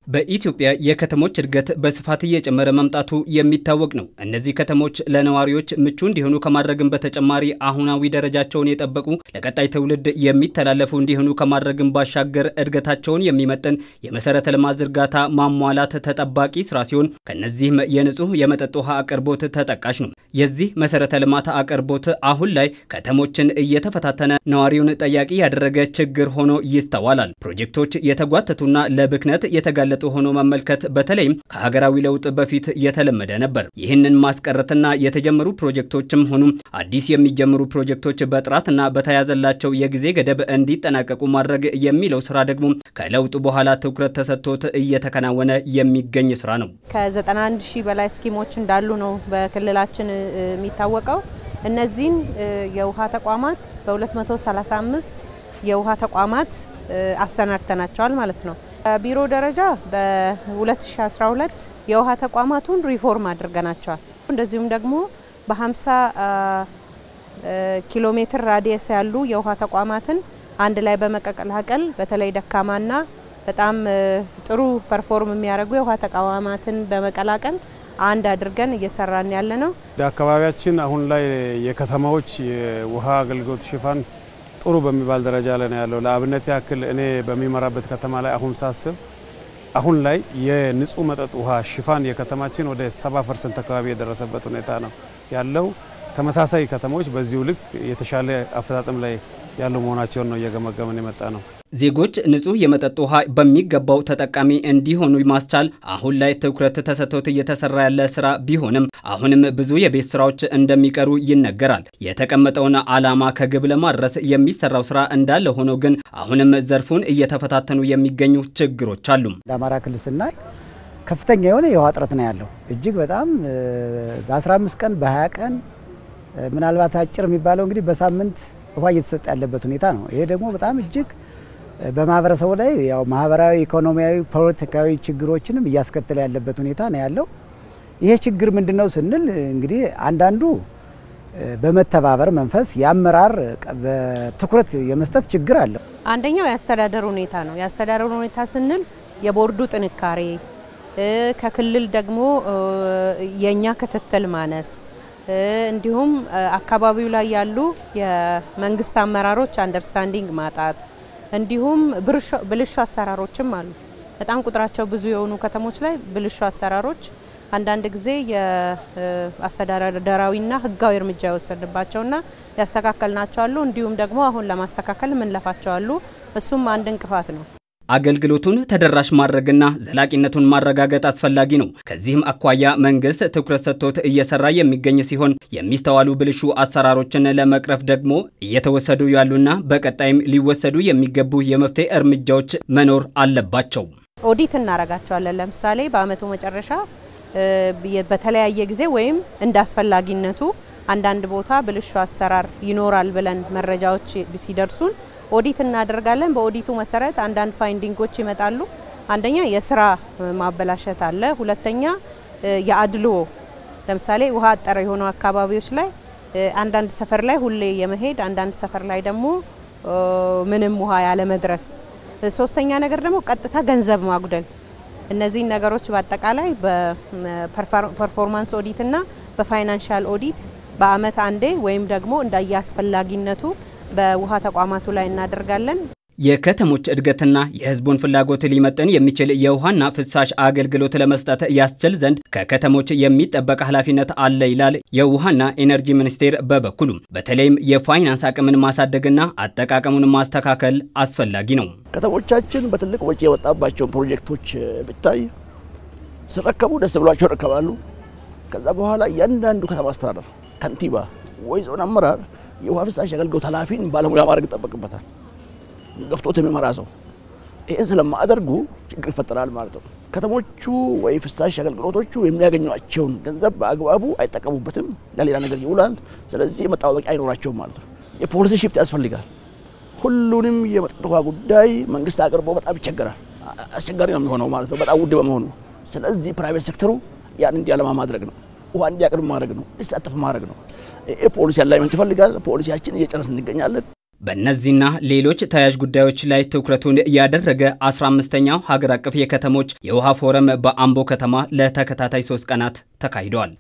በኢትዮጵያ የከተሞች እድገት በስፋት እየጨመረ መምጣቱ የሚታወቅ ነው። እነዚህ ከተሞች ለነዋሪዎች ምቹ እንዲሆኑ ከማድረግም በተጨማሪ አሁናዊ ደረጃቸውን የጠበቁ ለቀጣይ ትውልድ የሚተላለፉ እንዲሆኑ ከማድረግም ባሻገር እድገታቸውን የሚመጥን የመሰረተ ልማት ዝርጋታ ማሟላት ተጠባቂ ስራ ሲሆን ከነዚህም የንጹህ የመጠጥ ውሃ አቅርቦት ተጠቃሽ ነው። የዚህ መሰረተ ልማት አቅርቦት አሁን ላይ ከተሞችን እየተፈታተነ ነዋሪውን ጠያቂ ያደረገ ችግር ሆኖ ይስተዋላል። ፕሮጀክቶች የተጓተቱና ለብክነት የተጋለጡ ሆኖ መመልከት በተለይም ከሀገራዊ ለውጥ በፊት የተለመደ ነበር። ይህንን ማስቀረትና የተጀመሩ ፕሮጀክቶችም ሆኑ አዲስ የሚጀምሩ ፕሮጀክቶች በጥራትና በተያዘላቸው የጊዜ ገደብ እንዲጠናቀቁ ማድረግ የሚለው ስራ ደግሞ ከለውጡ በኋላ ትኩረት ተሰጥቶት እየተከናወነ የሚገኝ ስራ ነው። ከ91 ሺህ በላይ ስኪሞች እንዳሉ ነው በክልላችን የሚታወቀው። እነዚህን የውሃ ተቋማት በ235 የውሃ ተቋማት አሰናድተናቸዋል ማለት ነው። ቢሮ ደረጃ በ2012 የውሃ ተቋማቱን ሪፎርም አድርገናቸዋል። እንደዚሁም ደግሞ በ50 ኪሎ ሜትር ራዲየስ ያሉ የውሃ ተቋማትን አንድ ላይ በመቀላቀል በተለይ ደካማና በጣም ጥሩ ፐርፎርም የሚያደርጉ የውሃ ተቋማትን በመቀላቀል አንድ አድርገን እየሰራን ያለነው። በአካባቢያችን አሁን ላይ የከተማዎች የውሃ አገልግሎት ሽፋን ጥሩ በሚባል ደረጃ ላይ ነው ያለው። ለአብነት ያክል እኔ በሚመራበት ከተማ ላይ አሁን ሳስብ አሁን ላይ የንጹህ መጠጥ ውሃ ሽፋን የከተማችን ወደ 70% አካባቢ የደረሰበት ሁኔታ ነው ያለው። ተመሳሳይ ከተሞች በዚሁ ልክ የተሻለ አፈጻጸም ላይ ያሉ መሆናቸውን ነው እየገመገመን የመጣ ነው። ዜጎች ንጹህ የመጠጥ ውሃ በሚገባው ተጠቃሚ እንዲሆኑ ማስቻል አሁን ላይ ትኩረት ተሰጥቶት እየተሰራ ያለ ስራ ቢሆንም አሁንም ብዙ የቤት ስራዎች እንደሚቀሩ ይነገራል። የተቀመጠውን ዓላማ ከግብ ለማድረስ የሚሰራው ስራ እንዳለ ሆኖ ግን አሁንም ዘርፉን እየተፈታተኑ የሚገኙ ችግሮች አሉ። ለአማራ ክልል ስናይ ከፍተኛ የሆነ የውሃ እጥረት ነው ያለው። እጅግ በጣም በ15 ቀን በ20 ቀን ምናልባት አጭር የሚባለው እንግዲህ በሳምንት ውሃ እየተሰጠ ያለበት ሁኔታ ነው። ይሄ ደግሞ በጣም እጅግ በማህበረሰቡ ላይ ያው ማህበራዊ፣ ኢኮኖሚያዊ፣ ፖለቲካዊ ችግሮችንም እያስከተለ ያለበት ሁኔታ ነው ያለው። ይሄ ችግር ምንድነው ስንል እንግዲህ አንዳንዱ በመተባበር መንፈስ ያመራር በትኩረት የመስጠት ችግር አለ። አንደኛው ያስተዳደር ሁኔታ ነው። ያስተዳደር ሁኔታ ስንል የቦርዱ ጥንካሬ ከክልል ደግሞ የኛ ክትትል ማነስ እንዲሁም አካባቢው ላይ ያሉ የመንግስት አመራሮች አንደርስታንዲንግ ማጣት እንዲሁም ብልሹ አሰራሮችም አሉ። በጣም ቁጥራቸው ብዙ የሆኑ ከተሞች ላይ ብልሹ አሰራሮች አንዳንድ ጊዜ የአስተዳደራዊና ህጋዊ እርምጃ ወሰድባቸውና ያስተካከልናቸው አሉ። እንዲሁም ደግሞ አሁን ለማስተካከል ምንለፋቸው አሉ። እሱም አንድ እንቅፋት ነው። አገልግሎቱን ተደራሽ ማድረግና ዘላቂነቱን ማረጋገጥ አስፈላጊ ነው። ከዚህም አኳያ መንግስት ትኩረት ሰጥቶት እየሰራ የሚገኝ ሲሆን የሚስተዋሉ ብልሹ አሰራሮችን ለመቅረፍ ደግሞ እየተወሰዱ ያሉና በቀጣይም ሊወሰዱ የሚገቡ የመፍትሄ እርምጃዎች መኖር አለባቸው። ኦዲት እናረጋቸዋለን። ለምሳሌ በአመቱ መጨረሻ በተለያየ ጊዜ ወይም እንዳስፈላጊነቱ አንዳንድ ቦታ ብልሹ አሰራር ይኖራል ብለን መረጃዎች ሲደርሱን ኦዲት እናደርጋለን። በኦዲቱ መሰረት አንዳንድ ፋይንዲንጎች ይመጣሉ። አንደኛ የስራ ማበላሸት አለ። ሁለተኛ የአድሎ ለምሳሌ ውሃ አጠረ የሆኑ አካባቢዎች ላይ አንዳንድ ሰፈር ላይ ሁሌ የመሄድ አንዳንድ ሰፈር ላይ ደግሞ ምንም ውሃ ያለ መድረስ። ሶስተኛ ነገር ደግሞ ቀጥታ ገንዘብ ማጉደል። እነዚህ ነገሮች በአጠቃላይ በፐርፎርማንስ ኦዲት እና በፋይናንሻል ኦዲት በአመት አንዴ ወይም ደግሞ እንዳያስፈልጊነቱ በውሃ ተቋማቱ ላይ እናደርጋለን። የከተሞች እድገትና የህዝቡን ፍላጎት ሊመጥን የሚችል የውሃና ፍሳሽ አገልግሎት ለመስጠት ያስችል ዘንድ ከከተሞች የሚጠበቅ ኃላፊነት አለ ይላል የውሃና ኢነርጂ ሚኒስቴር በበኩሉ። በተለይም የፋይናንስ አቅምን ማሳደግና አጠቃቀሙን ማስተካከል አስፈላጊ ነው። ከተሞቻችን በትልቅ ወጪ የወጣባቸው ፕሮጀክቶች ብታይ ሲረከቡ ደስ ብሏቸው ይረከባሉ። ከዛ በኋላ እያንዳንዱ ከተማ አስተዳደር ከንቲባ ወይ ዞን አመራር የውሃ ፍሳሽ አገልግሎት ኃላፊን ባለሙያ ማድረግ ይጠበቅበታል። ገፍቶት የሚመራ ሰው ይሄን ስለማያደርጉ ችግር ይፈጠራል ማለት ነው። ከተሞቹ ወይ ፍሳሽ አገልግሎቶቹ የሚያገኙአቸውን ገንዘብ በአግባቡ አይጠቀሙበትም፣ ለሌላ ነገር ይውላል። ስለዚህ መጣበቂያ አይኖራቸውም ማለት ነው። የፖሊሲ ሽፍት ያስፈልጋል። ሁሉንም የመጠጥ ውሃ ጉዳይ መንግስት አቅርቦ በጣም ይቸገራል። አስቸጋሪ ነው የሚሆነው ማለት ነው፣ በጣም ውድ በመሆኑ። ስለዚህ ፕራይቬት ሴክተሩ ያን እንዲያለማ ማድረግ ነው፣ ውሃ እንዲያቀርብ ማድረግ ነው፣ እንዲሳተፍ ማድረግ ነው። ፖሊሲ አላይመንት ይፈልጋል። ፖሊሲያችን እየጨረስን እንገኛለን። በእነዚህና ሌሎች ተያያዥ ጉዳዮች ላይ ትኩረቱን ያደረገ 15ኛው ሀገር አቀፍ የከተሞች የውሃ ፎረም በአምቦ ከተማ ለተከታታይ 3 ቀናት ተካሂዷል።